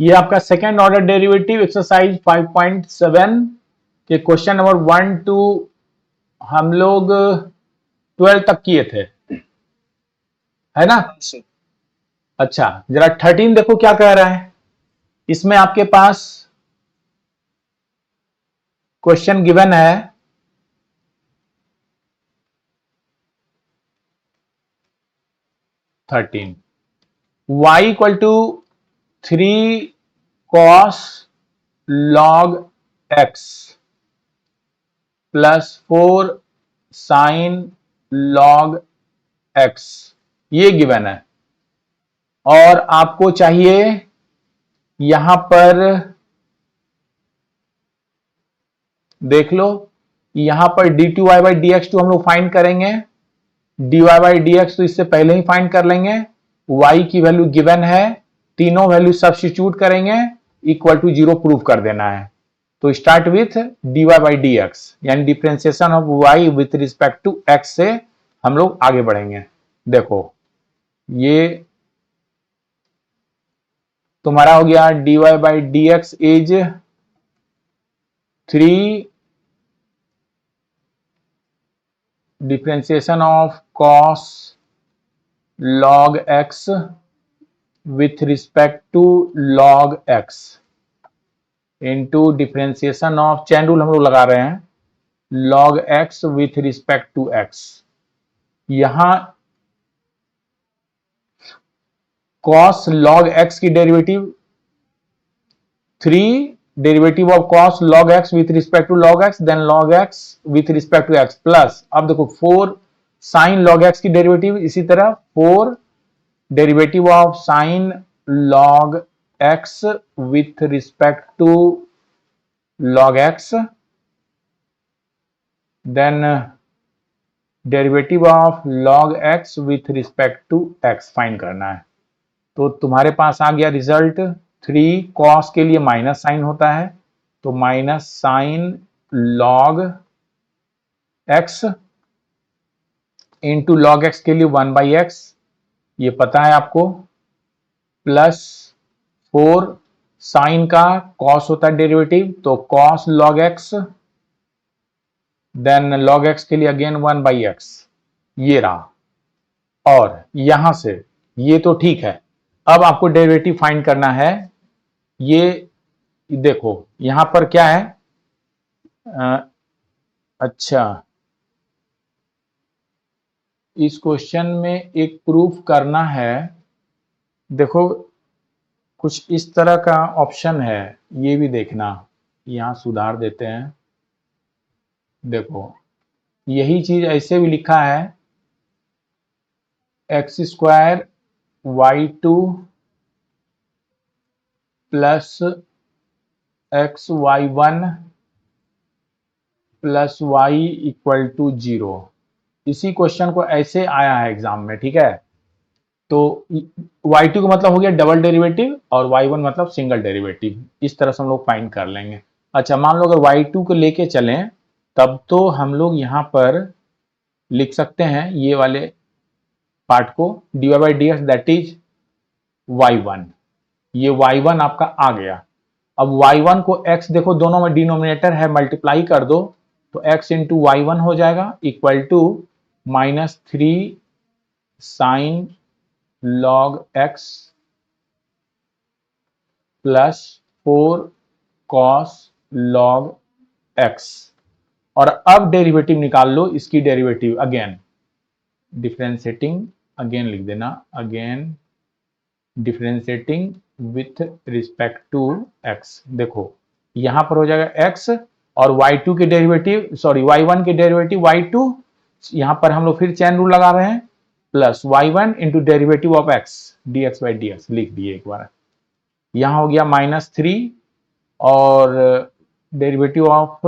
ये आपका second order derivative exercise 5.7 के क्वेश्चन नंबर 1 टू हम लोग 12 तक किए थे, है ना। अच्छा, जरा 13 देखो क्या कह रहा है। इसमें आपके पास क्वेश्चन गिवन है, y equal to 3 cos log x plus 4 sin log x, ये गिवन है। और आपको चाहिए यहां पर देख लो, यहां पर dy बाई डी एक्स हम लोग फाइंड करेंगे, dy बाई डी एक्स तो इससे पहले ही फाइंड कर लेंगे। y की वैल्यू गिवन है, तीनों वैल्यू सब्स्टिट्यूट करेंगे, इक्वल टू 0 प्रूव कर देना है। तो start with dy by D X, यानी differentiation of y with respect to x से हम लोग आगे बढ़ेंगे। देखो ये तुम्हारा हो गया dy by D x is 3 differentiation of cos log x with respect to log x into differentiation of, chain rule हम लोग लगा रहे हैं, log x with respect to x। यहां cos log x की derivative 3 derivative of cos log x with respect to log x, then log x with respect to x plus, अब देखो 4 sin log x की derivative, इसी तरह 4 derivative of sin log x with respect to log x, then derivative of log x with respect to x find करना है। तो तुम्हारे पास आ गया रिजल्ट, 3 cos के लिए माइनस साइन होता है, तो minus sine log x into log x के लिए 1 बाई एक्स, ये पता है आपको, प्लस 4 साइन का cos होता है डेरिवेटिव, तो cos log x, then log x के लिए अगेन 1 बाई एक्स, ये रहा। और यहां से ये तो ठीक है, अब आपको डेरिवेटिव फाइंड करना है। ये देखो यहां पर क्या है, अच्छा इस क्वेश्चन में एक प्रूफ करना है। देखो कुछ इस तरह का ऑप्शन है, ये भी देखना, यहां सुधार देते हैं। देखो यही चीज ऐसे भी लिखा है, x square y two plus x y one plus y equal to 0। इसी क्वेश्चन को ऐसे आया है एग्जाम में, ठीक है। तो y2 का मतलब हो गया डबल डेरिवेटिव और y1 मतलब सिंगल डेरिवेटिव, इस तरह से हम लोग फाइंड कर लेंगे। अच्छा मान लो अगर y2 को लेके चलें, तब तो हम लोग यहां पर लिख सकते हैं ये वाले पार्ट को, dy by D x that is y1, ये y1 आपका आ गया। अब y1 को x, देखो दोनों में डिनोमिनेटर है, मल्टीप्लाई कर दो तो x इंटू y1 हो जाएगा, equal to -3 sine log x plus 4 cos log x। और अब डेरिवेटिव निकाल लो, इसकी डेरिवेटिव अगेन डिफरेंशिएटिंग, अगेन लिख देना, again differentiating with respect to x। देखो यहां पर हो जाएगा x और y2 के डेरिवेटिव, सॉरी y1 के डेरिवेटिव y2, यहां पर हम लोग फिर चैन रूल लगा रहे हैं, plus y1 into derivative of x dx by D x लिख दिए एक बार। यहां हो गया -3 और derivative of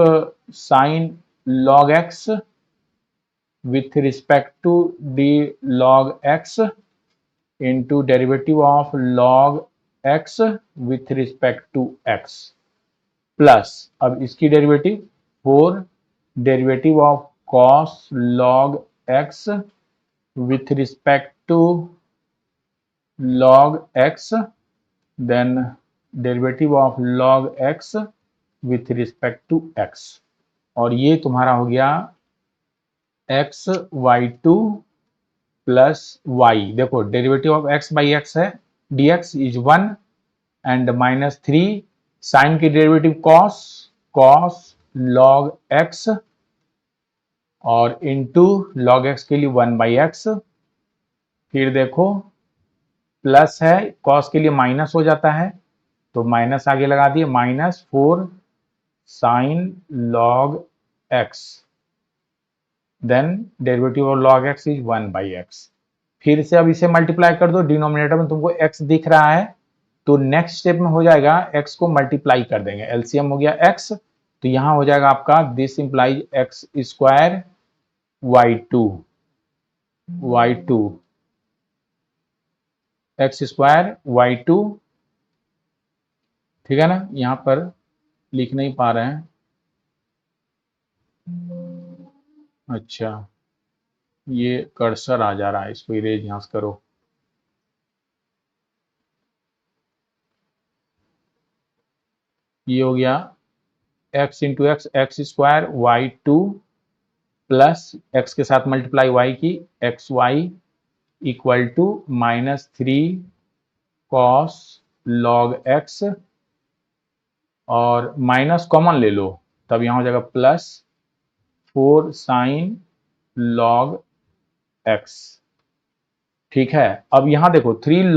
sine log x with respect to d log x into derivative of log x with respect to x, plus अब इसकी derivative 4 derivative of cos log x with respect to log x, then derivative of log X with respect to x, और ये तुम्हारा हो गया X Y two plus Y. देखो derivative of X by X है, dx is 1 and -3 sine की derivative cos log x और into log x के लिए 1 बाई एक्स। फिर देखो प्लस है, cos के लिए माइनस हो जाता है तो माइनस आगे लगा दिए, -4 sine log x, then derivative of log x is 1 by x. फिर से अब इसे मल्टीप्लाई कर दो, डिनोमिनेटर में तुमको x दिख रहा है तो नेक्स्ट स्टेप में हो जाएगा x को मल्टीप्लाई कर देंगे, एलसीएम हो गया x, तो यहां हो जाएगा आपका this implies x square y2 x square y2, ठीक है ना। यहां पर लिख नहीं पा रहे हैं, अच्छा ये कर्सर आ जा रहा है, इसको इरेज यहां से करो। ये हो गया x into x x square y2 plus x के साथ मल्टीप्लाई y की xy equal to -3 cos log x, और माइनस कॉमन ले लो तब यहां हो जाएगा +4 साइन log x, ठीक है। अब यहां देखो 3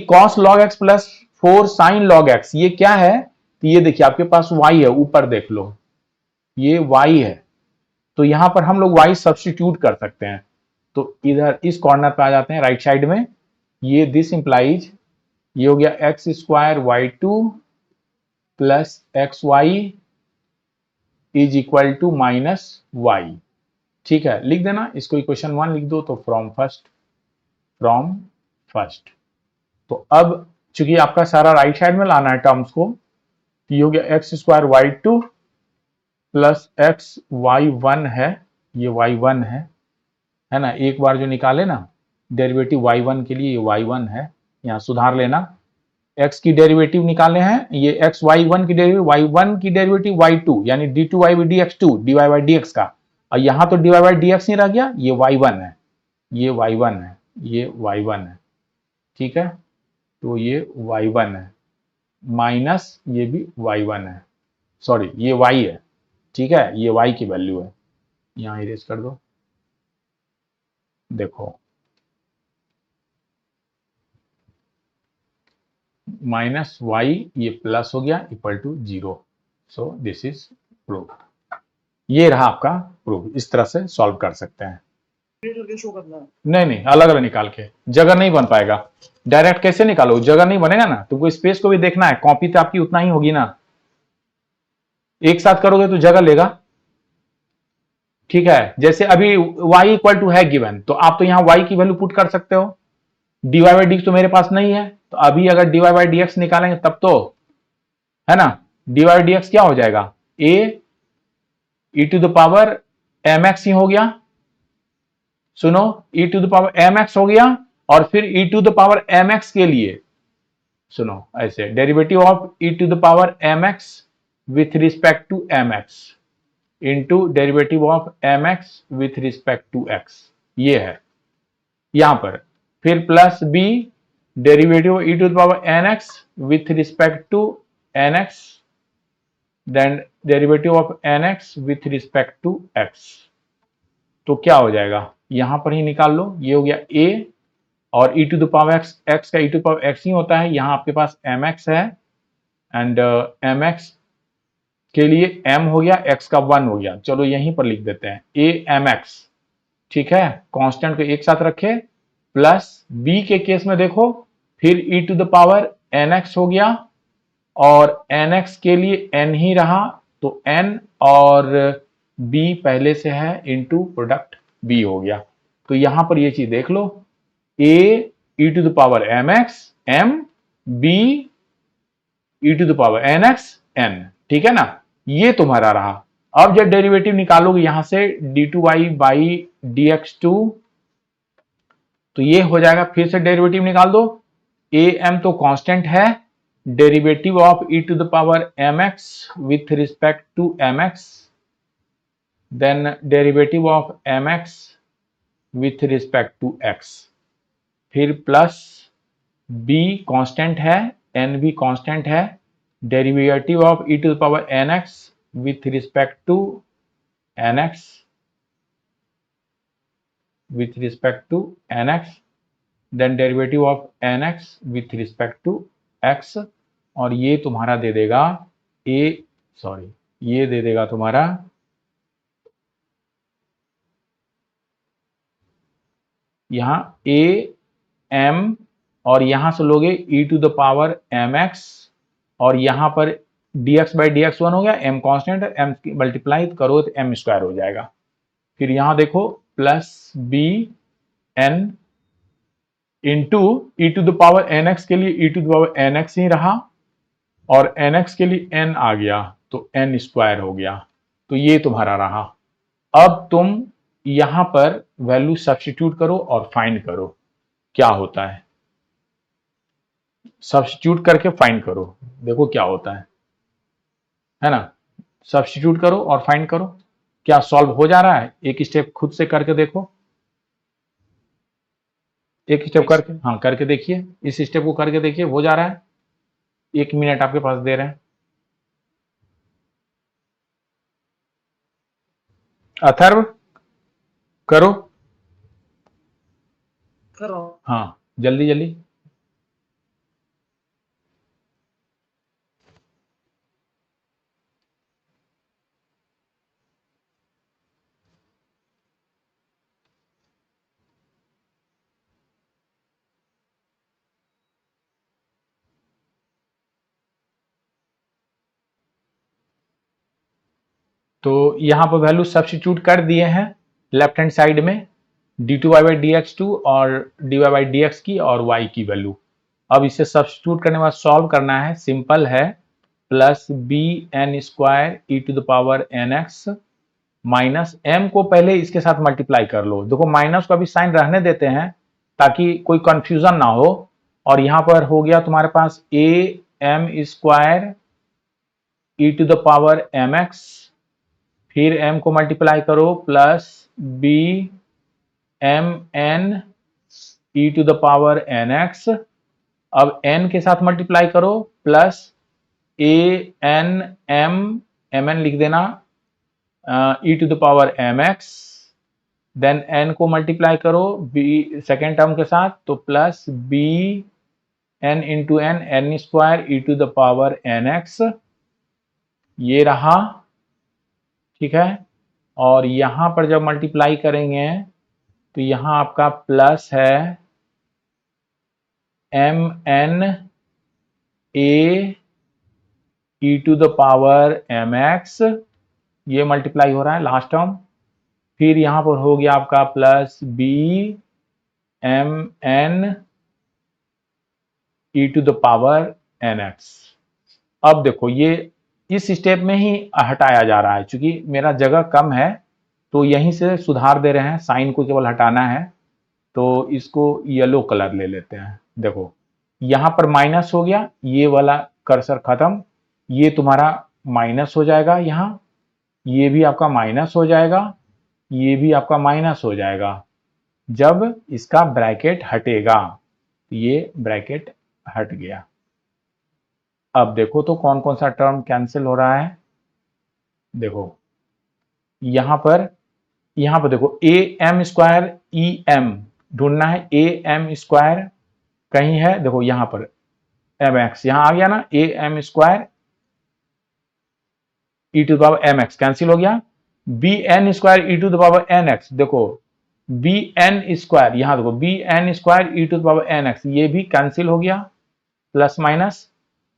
cos log x plus 4 sine log x, ये क्या है, तो ये देखिए आपके पास y है, ऊपर देख लो ये y है, तो यहां पर हम लोग y सब्स्टिट्यूट कर सकते हैं, तो इधर इस कॉर्नर पे आ जाते हैं राइट साइड में, ये दिस इंप्लाइज ये हो गया x square y2 plus x y is equal to -y, ठीक है। लिख देना इसको, इक्वेशन 1 लिख दो, तो फ्रॉम फर्स्ट। तो अब चूंकि आपका सारा राइट साइड में लाना है टर्म्स को, तो ये हो गया x square y2 plus x y1 है, ये y1 है ना। एक बार जो निकाले ना डेरिवेटिव y1 के लिए, ये y1 है, यहां सुधार लेना, x की डेरिवेटिव निकाले हैं, ये x y1 की डेरिवेटिव y1 की डेरिवेटिव y2 यानी d2y dx2 dy by dx का, और यहां तो dy by dx नहीं रह गया, ये y1 है, ये y1 है, ये y1 है, ठीक है। तो ये y1 है माइनस ये भी y1 है, सॉरी ये y है, ठीक है, ये y की वैल्यू है, यहां इरेज कर दो। देखो -y ये प्लस हो गया equal to 0, so this is proof. ये रहा आपका प्रूफ, इस तरह से सॉल्व कर सकते हैं। नहीं अलग अलग निकाल के जगह नहीं बन पाएगा, डायरेक्ट कैसे निकालो, जगह नहीं बनेगा ना, तुमको स्पेस को भी देखना है, कॉपी तो आपकी उतना ही होगी ना, एक साथ करोगे तो जगह लेगा, ठीक है। जैसे अभी y इक्वल टू है गिवन, तो आप तो यहां y की वैल्यू पुट कर सकते हो, dy बाई dx तो मेरे पास नहीं है, तो अभी अगर dy बाई dx निकालेंगे तब तो है ना, dy बाई dx क्या हो जाएगा, a e to the power mx ही हो गया, सुनो e to the power mx हो गया, और फिर e to the power mx के लिए सुनो ऐसे derivative of e to the power mx with respect to mx into derivative of mx with respect to x, ये है यहां पर, फिर plus b derivative e to the power nx with respect to nx, then derivative of nx with respect to x, तो क्या हो जाएगा यहां पर ही निकाल लो, ये हो गया a, और e to the power x का e to the power x ही होता है, यहां आपके पास mx है, एंड mx के लिए m हो गया, x का 1 हो गया, चलो यहीं पर लिख देते हैं a mx, ठीक है, कांस्टेंट को एक साथ रखे, प्लस b के केस में देखो फिर e to the power nx हो गया, और nx के लिए n ही रहा, तो n और b पहले से है इनटू प्रोडक्ट b हो गया, तो यहां पर ये चीज देख लो a e to the power mx m b e to the power nx n, ठीक है ना, ये तुम्हारा रहा। अब जब डेरिवेटिव निकालोगे यहां से d2y बाई dx2, तो ये हो जाएगा, फिर से डेरिवेटिव निकाल दो, ए एम तो कांस्टेंट है, derivative of e to the power M x with respect to m x, then derivative of m x with respect to x, फिर प्लस बी कांस्टेंट है, एन भी कांस्टेंट है, derivative of e to the power N x with respect to n x, with respect to n x, then derivative of n x with respect to x, और ये तुम्हारा दे देगा ये दे देगा तुम्हारा यहां ए एम, और यहां से लोगे E to the power M X, और यहां पर dx बाई डी एक्स 1 हो गया, m कांस्टेंट है, m की मल्टीप्लाई करो तो m स्क्वायर हो जाएगा। फिर यहां देखो plus B N into E to the power N X के लिए E to the power N X ही रहा, और एन एक्स के लिए n आ गया तो n स्क्वायर हो गया। तो ये तुम्हारा रहा। अब तुम यहां पर वैल्यू सब्स्टिट्यूट करो और फाइंड करो क्या होता है। सब्स्टिट्यूट करके फाइंड करो, देखो क्या होता है ना। सब्स्टिट्यूट करो और फाइंड करो, क्या सॉल्व हो जा रहा है। एक स्टेप खुद से करके देखो, एक स्टेप करके, हाँ करके देखिए, इस स्टेप को करके देखिए हो जा रहा है। 1 मिनट आपके पास दे रहे हैं। अथर्व करो, करो। हाँ जल्दी जल्दी। तो यहां पर वैल्यू सब्स्टिट्यूट कर दिए हैं लेफ्ट हैंड साइड में, d2y बाई डी एक्स 2 और dy बाई डी एक्स की और y की वैल्यू। अब इसे सब्स्टिट्यूट करने के बाद सॉल्व करना है, सिंपल है। Plus B n square E to the power N x minus m को पहले इसके साथ मल्टीप्लाई कर लो। देखो माइनस को अभी साइन रहने देते हैं ताकि कोई कंफ्यूजन ना हो। और यहां पर हो गया तुम्हारे पास A M square E to the power M X, फिर m को मल्टीप्लाई करो plus B M N E to the power N x, अब n के साथ मल्टीप्लाई करो plus A N M N लिख देना E to the power M x, then n को मल्टीप्लाई करो b सेकेंड टर्म के साथ तो plus B N into N N square E to the power N x, ये रहा ठीक है। और यहां पर जब मल्टीप्लाई करेंगे तो यहां आपका प्लस है m n a e to the power M x, ये मल्टीप्लाई हो रहा है लास्ट टर्म। फिर यहां पर हो गया आपका plus B M N E to the power N x. अब देखो ये इस स्टेप में ही हटाया जा रहा है, क्योंकि मेरा जगह कम है तो यहीं से सुधार दे रहे हैं, साइन को केवल हटाना है। तो इसको येलो कलर ले लेते हैं। देखो यहां पर माइनस हो गया, ये वाला कर्सर खत्म, ये तुम्हारा माइनस हो जाएगा, यहां ये भी आपका माइनस हो जाएगा, ये भी आपका माइनस हो जाएगा जब इसका ब्रैकेट हटेगा। ये ब्रैकेट हट गया। अब देखो तो कौन कौन सा टर्म कैंसिल हो रहा है। देखो यहां पर देखो a M square e m ढूंढना है, ए एम स्क्वायर कहीं है, देखो यहां पर एम एक्स यहां आ गया ना, a M square E to the power M x cancel हो गया, b n square E to the power N x, देखो बी एन स्क्वायर, यहां देखो b n square E to the power N x, ये भी cancel हो गया plus minus.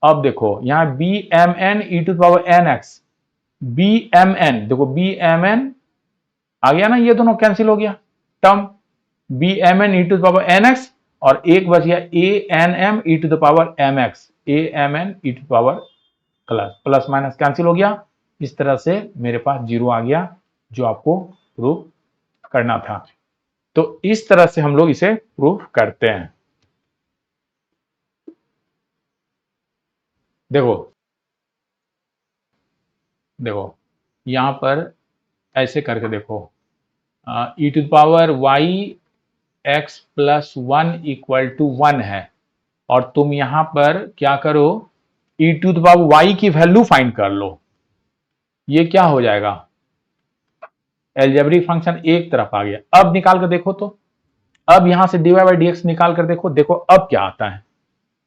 अब देखो यहां B M N E to the power N X, B M N देखो बी एम एन आ गया ना, ये दोनों कैंसिल हो गया term, B M N E to the power N X, और एक बच गया A N M E to the power M X, A M N E to the power plus minus cancel हो गया। इस तरह से मेरे पास जीरो आ गया जो आपको प्रूफ करना था। तो इस तरह से हम लोग इसे प्रूफ करते हैं। देखो देखो यहाँ पर ऐसे करके देखो, E to power Y X plus one equal to one है, और तुम यहां पर क्या करो, ई टू पावर वाई की वैल्यू फाइंड कर लो। ये क्या हो जाएगा, एल्जेब्रिक फंक्शन एक तरफ आ गया। अब निकाल कर देखो, तो अब यहां से dy बाई डी एक्स निकाल कर देखो, देखो अब क्या आता है।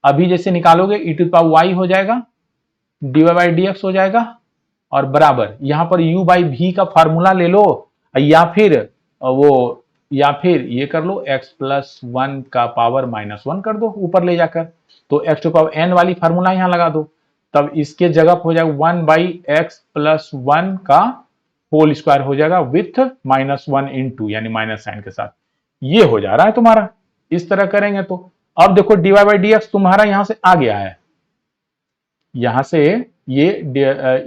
अभी जैसे निकालोगे ई टू पावर वाई हो जाएगा, dy बाई डी एक्स हो जाएगा, और बराबर यहां पर u बाई भी का फार्मूला ले लो, या फिर वो, या फिर ये कर लो x प्लस वन का पावर माइनस वन कर दो ऊपर ले जाकर, तो x टू पावर n वाली फार्मूला यहां लगा दो, तब इसके जगह हो जाएगा one by x plus one का होल स्क्वायर हो जाएगा with minus one into, यानी माइनस साइन के साथ। ये हो जा रहा है तुम्हारा, इस तरह करेंगे तो। अब देखो dy बाई डी एक्स तुम्हारा यहां से आ गया है, यहां से ये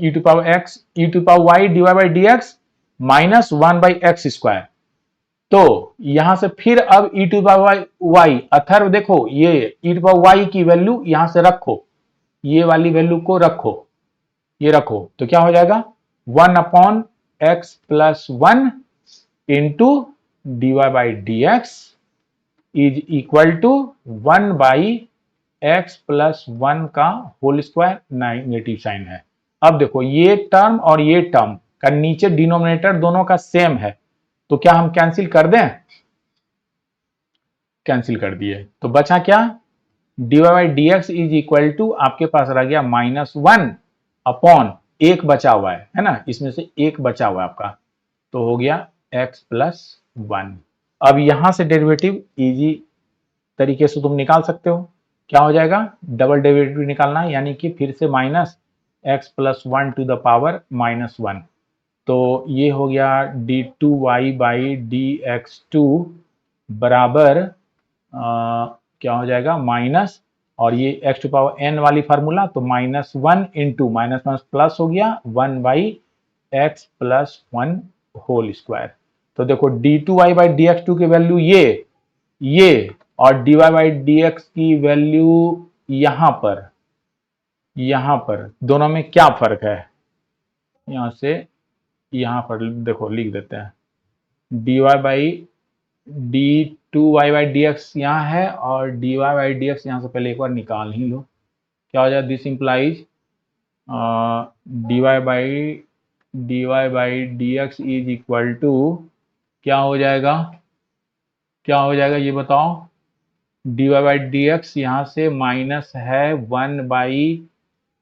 E to power X, E to power Y D by D X minus one by X square. तो यहां से फिर अब E to power Y Atharva देखो, ये ई टू पावर वाई की वैल्यू यहां से रखो, ये वाली वैल्यू को रखो, ये रखो, तो क्या हो जाएगा, one upon x plus one into d Y by D x is equal to one by x plus one का होल स्क्वायर, नेगेटिव साइन है। अब देखो ये टर्म और ये टर्म का नीचे डिनोमिनेटर दोनों का सेम है, तो क्या हम कैंसिल कर दें, कैंसिल कर दिए, तो बचा क्या, d Y by D x is equal to आपके पास रह गया माइनस वन अपॉन एक बचा हुआ है ना, इसमें से एक बचा हुआ है आपका, तो हो गया एक्स प्लस वन। अब यहां से डेरिवेटिव इजी तरीके से तुम निकाल सकते हो, क्या हो जाएगा, डबल डेरिवेटिव निकालना है, यानी कि फिर से minus x plus one to the power minus one, तो ये हो गया d two Y by D x two बराबर क्या हो जाएगा, माइनस, और ये एक्स टू पावर एन वाली फार्मूला, तो minus one into minus minus plus हो गया one by x plus one whole square. तो देखो d two Y by D x two की वैल्यू ये और d Y by D x की वैल्यू यहां पर दोनों में क्या फर्क है, यहां से यहां पर देखो लिख देते हैं, d Y by d two Y by D x यहाँ है, और d Y by D x यहाँ से पहले एक बार निकाल ही लो, क्या हो जाए, this implies D Y by D x is equal to क्या हो जाएगा, क्या हो जाएगा ये बताओ, d Y by D x यहाँ से माइनस है one by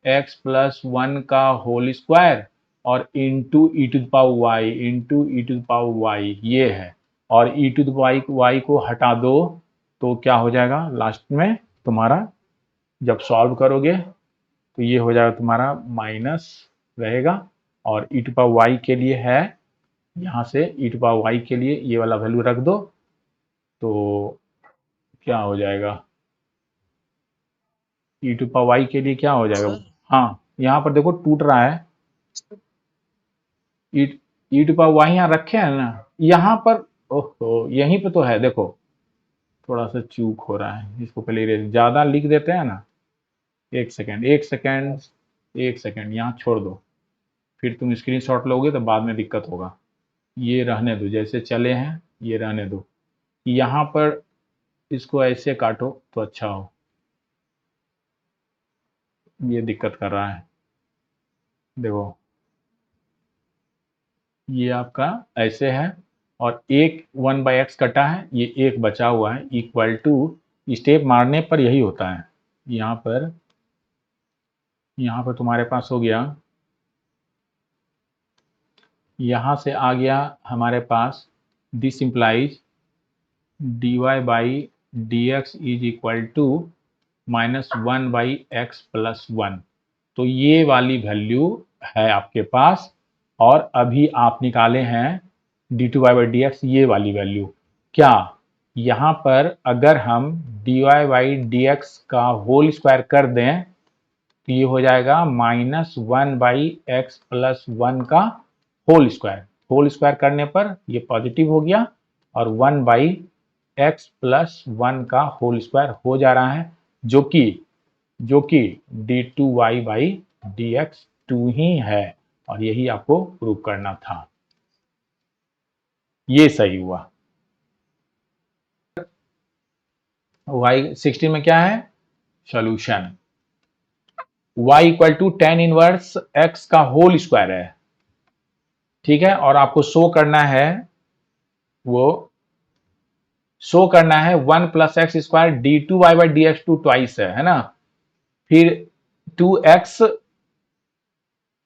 x plus one का होल स्क्वायर, और into E to power y, into E to power y ये है, और ई टू वाई को हटा दो, तो क्या हो जाएगा लास्ट में तुम्हारा, जब सॉल्व करोगे तो ये हो जाएगा तुम्हारा माइनस रहेगा, और ई टू पावर वाई के लिए है, यहाँ से ई टू पावर वाई के लिए ये वाला वैल्यू रख दो, तो क्या हो जाएगा, ई टू पावर वाई के लिए क्या हो जाएगा, हाँ यहाँ पर देखो टूट रहा है, ई टू पावर वाई यहाँ रखे हैं ना, यहाँ पर ओहो यहीं पे तो है, देखो थोड़ा सा चूक हो रहा है, इसको पहले ज्यादा लिख देते हैं ना, एक सेकेंड एक सेकेंड एक सेकेंड, यहाँ छोड़ दो, फिर तुम स्क्रीनशॉट लोगे तो बाद में दिक्कत होगा, ये रहने दो जैसे चले हैं, ये रहने दो, यहाँ पर इसको ऐसे काटो तो अच्छा हो, ये दिक्कत कर रहा है, देखो ये आपका ऐसे है, और एक वन बाई एक्स कटा है, ये एक बचा हुआ है, इक्वल टू स्टेप मारने पर यही होता है, यहाँ पर तुम्हारे पास हो गया, यहाँ से आ गया हमारे पास, this implies D Y by D x is equal to minus one by x plus one, तो ये वाली वैल्यू है आपके पास, और अभी आप निकाले हैं d two Y by D x ये वाली वैल्यू, क्या यहाँ पर अगर हम d Y by D x का होल स्क्वायर कर दें तो ये हो जाएगा minus one by x plus one का होल स्क्वायर करने पर ये पॉजिटिव हो गया, और one by x plus one का होल स्क्वायर हो जा रहा है, जो कि जो कि d2y बाई dx 2 ही है, और यही आपको प्रूव करना था। ये सही हुआ। y16 में क्या है? Solution y equal to tan inverse x का होल स्क्वायर है, ठीक है। और आपको शो करना है, वो शो करना है 1 plus x square D two Y by D x two twice है ना। फिर 2x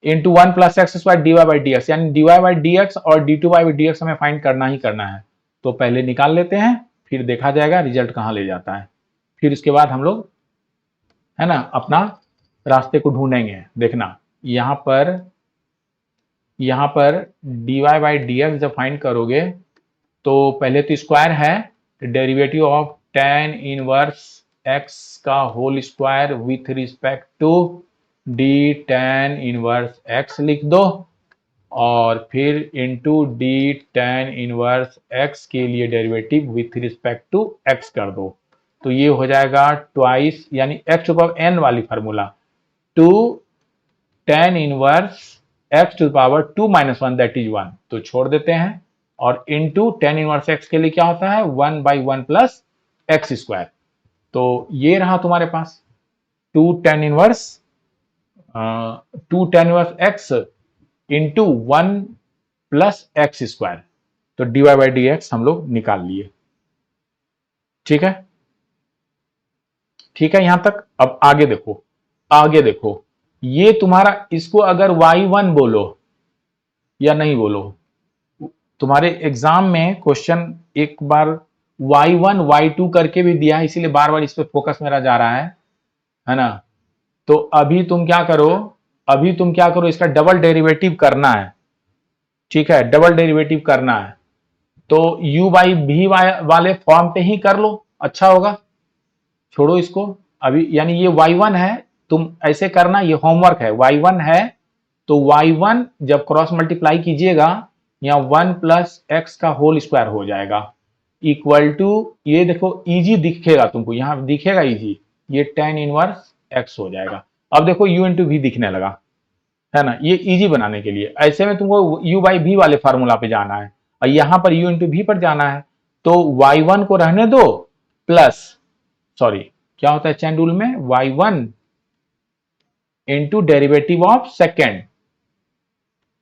into 1 plus x square D Y by D X, यानी D Y by D X और D two Y by D X हमें find करना ही करना है। तो पहले निकाल लेते हैं, फिर देखा जाएगा रिजल्ट कहाँ ले जाता है। फिर उसके बाद हम लोग है ना अपना रास्ते को ढूंढेंगे। देखना यहाँ पर d Y by D x जब फाइंड करोगे तो पहले तो स्क्वायर है, derivative of tan inverse x का whole square with respect to d tan inverse x लिख दो, और फिर into d tan inverse x के लिए derivative with respect to x कर दो। तो ये हो जाएगा ट्वाइस, यानी x टू पावर n वाली formula, 2 tan inverse x to power 2 minus 1 that is 1, तो छोड़ देते हैं। और इंटू tan इनवर्स x के लिए क्या होता है? 1 बाई 1 प्लस एक्स स्क्वायर। तो ये रहा तुम्हारे पास 2 tan inverse 2 tan inverse x into 1 plus x square. तो D Y by D X हम लोग निकाल लिए, ठीक है। ठीक है यहां तक। अब आगे देखो, आगे देखो, ये तुम्हारा, इसको अगर y1 बोलो या नहीं बोलो, तुम्हारे एग्जाम में क्वेश्चन एक बार y1 y2 करके भी दिया है, इसीलिए बार बार इस पे फोकस मेरा जा रहा है ना। तो अभी तुम क्या करो, अभी तुम क्या करो, इसका डबल डेरिवेटिव करना है, ठीक है, डबल डेरिवेटिव करना है। तो u बाई भी वाले फॉर्म पे ही कर लो, अच्छा होगा। छोड़ो इसको अभी, यानी ये y1 है, तुम ऐसे करना, ये होमवर्क है। y1 है तो y1 जब क्रॉस मल्टीप्लाई कीजिएगा, यहाँ 1 प्लस एक्स का होल स्क्वायर हो जाएगा, इक्वल टू, ये देखो इजी दिखेगा तुमको, यहां दिखेगा इजी, ये tan इनवर्स x हो जाएगा। अब देखो u इंटू भी दिखने लगा, है ना, ये इजी बनाने के लिए। ऐसे में तुमको u बाई भी वाले फार्मूला पे जाना है, और यहां पर u इंटू भी पर जाना है। तो y1 को रहने दो, प्लस, सॉरी क्या होता है चैन रूल में, y1 into derivative of second,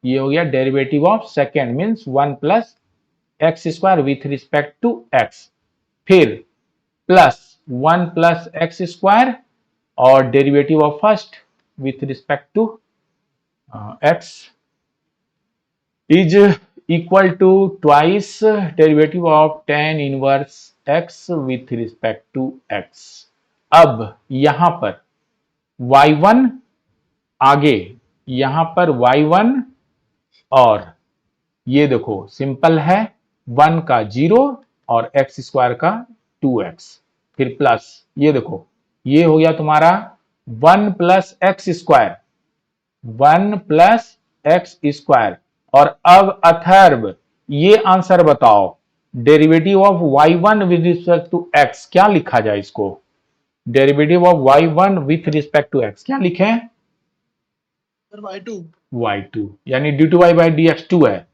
ये हो गया derivative of second, means 1 plus x square with respect to x, फिर प्लस 1 प्लस एक्स स्क्वायर और derivative of first with respect to x is equal to twice derivative of tan inverse x with respect to x। अब यहां पर y1 आगे, यहां पर y1 और ये देखो सिंपल है, 1 का 0 और एक्स स्क्वायर का 2x, फिर प्लस, ये देखो ये हो गया तुम्हारा 1 plus x square, 1 plus x square. और अब अथर्व, ये आंसर बताओ, derivative of y1 with respect to x क्या लिखा जाए इसको? Derivative of y1 with respect to x क्या लिखें? y2 यानी d2y बाई dx 2 है,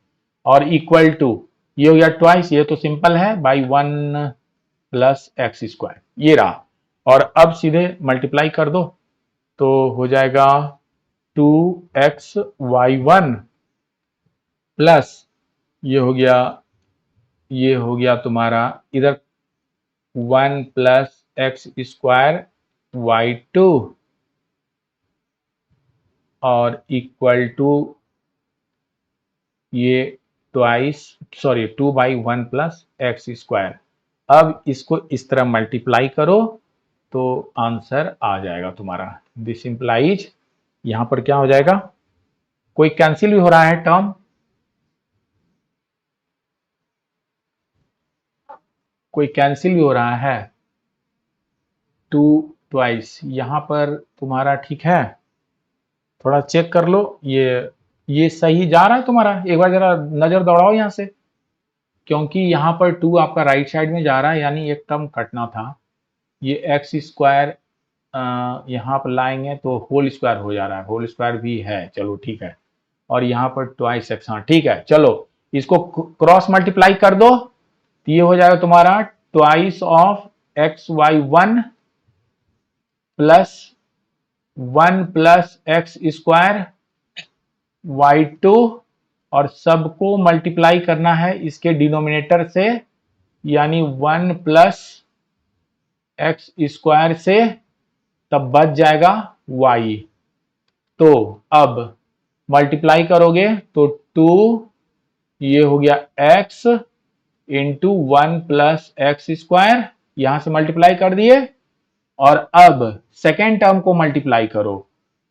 और इक्वल टू, ये हो गया ट्वाइस, ये तो सिंपल है, बाई 1 प्लस एक्स स्क्वायर, ये रहा। और अब सीधे मल्टीप्लाई कर दो, तो हो जाएगा 2xy1 प्लस, ये हो गया तुम्हारा इधर 1 प्लस एक्स स्क्वायर y2 और इक्वल टू ये twice, sorry 2 by 1 plus x square. अब इसको इस तरह मल्टीप्लाई करो तो आंसर आ जाएगा तुम्हारा। दिस इंप्लाइज, यहां पर क्या हो जाएगा, कोई कैंसिल भी हो रहा है टर्म, कोई कैंसिल भी हो रहा है, 2 ट्वाइस यहां पर तुम्हारा ठीक है, थोड़ा चेक कर लो, ये सही जा रहा है तुम्हारा, एक बार जरा नजर दौड़ाओ यहां से, क्योंकि यहां पर 2 आपका राइट साइड में जा रहा है, यानी एक टर्म कटना था, ये एक्स स्क्वायर यहाँ पर लाएंगे तो होल स्क्वायर हो जा रहा है, होल स्क्वायर भी है, चलो ठीक है। और यहाँ पर ट्वाइस एक्स, हाँ ठीक है, चलो इसको क्रॉस मल्टीप्लाई कर दो तो ये हो जाएगा तुम्हारा twice of x y one plus 1 plus x square y two, और सबको मल्टीप्लाई करना है इसके डिनोमिनेटर से, यानी 1 प्लस एक्स स्क्वायर से, तब बच जाएगा y। तो अब मल्टीप्लाई करोगे तो 2 ये हो गया x into 1 plus x square, यहां से मल्टीप्लाई कर दिए। और अब सेकेंड टर्म को मल्टीप्लाई करो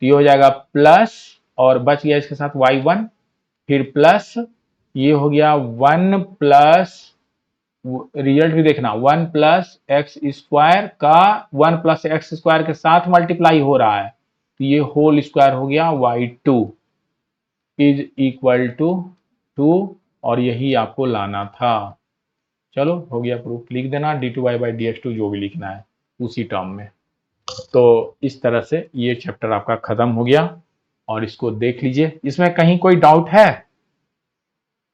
तो ये हो जाएगा प्लस, और बच गया इसके साथ y1, फिर प्लस ये हो गया 1 प्लस, रिजल्ट भी देखना, 1 प्लस एक्स स्क्वायर का 1 प्लस एक्स स्क्वायर के साथ मल्टीप्लाई हो रहा है तो ये होल स्क्वायर हो गया y2 इज इक्वल टू 2, और यही आपको लाना था। चलो हो गया प्रूफ, लिख देना d2y/dx2 जो भी लिखना है उसी टर्म में। तो इस तरह से ये चैप्टर आपका खत्म हो गया, और इसको देख लीजिए, इसमें कहीं कोई डाउट है?